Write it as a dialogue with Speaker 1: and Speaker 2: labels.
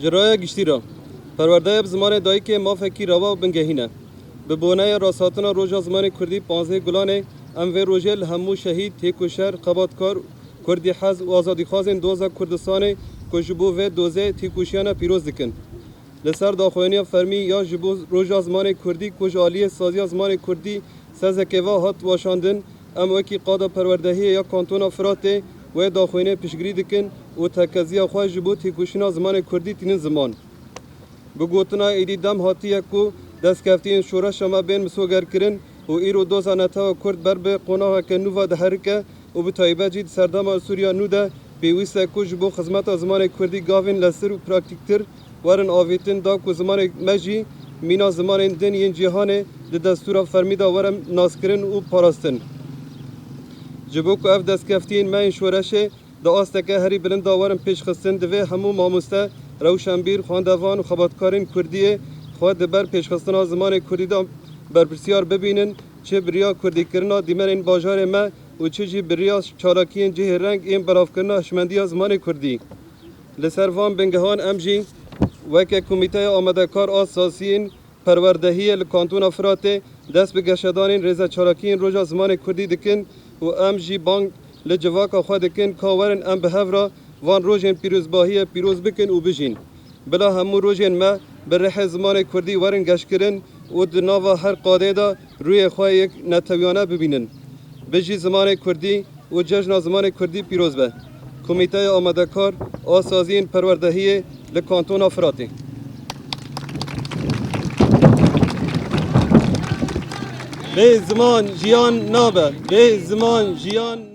Speaker 1: جرای گشتی را پرورده زمان دایی که ما فکی روا و بنگهینه به بونه راساتنا روژا زمان کردی 15 گلانه ام و روژل همو شهید تیکوشر قباطکار کردی حز و آزادی خوازن دوزا کردستانه که جبو و دوزه تیکوشیانا پیروز دکن لسر داخوانی فرمی یا جبو روژا زمان کردی کج آلی سازی زمان کردی سزکوا هات واشاندن ام وکی قادا پروردهی یا کانتونا فراته و داخوانی پیشگیری دکن و تکزی خواه جبو تیکوشینا زمان کردی تینن زمان بگوتنا ایدی دم هاتیه کو دستکفتین شورش ما بین مسوگر کرن و ایرو دوزا نتا کرد بر به قناه که نووا ده حرکه و به تایبه جید سردام سوریا نوده پیوسته کو جبو خدمت زمان کردی گاوین لسر و پراکتیکتر ورن آویتن دا کو زمان مجی مینا زمان دن ین جهان ده دستور فرمیدا ورم ناسکرن و پاراستن جبو کو اف دستکفتین من شورشه دا آستکه هری بلند ورم پیش خستن دوه همو ماموسته روشنبیر خواندوان و خباتکارین کردیه خواهد بر پیشخستنا زمان کردی دا برپرسیار ببینن چه بریا کردی کرنا دیمن این باجار ما و چه جی بریا چالاکین جه رنگ این براف کرنا هشمندی زمان کردی لسر وان بنگهان امجی وکه کمیته آمده کار آساسیین پروردهی لکانتون افراته دست به گشدانین رزا چالاکین روژا زمان کردی دکن و امجی بانگ لجواکا خواه دکن کاورن ام به هفرا وان روژین پیروزباهی پیروز بکن و بجین بلا همو روژین ما بر زمان کردی ورن گشت کرن و دناوا هر قاده دا روی خواه یک نتویانه ببینن بجی زمان کردی و جشن زمان کردی پیروز به کمیته آمده کار آسازین پروردهی لکانتون افراتی به زمان جیان نابه به زمان جیان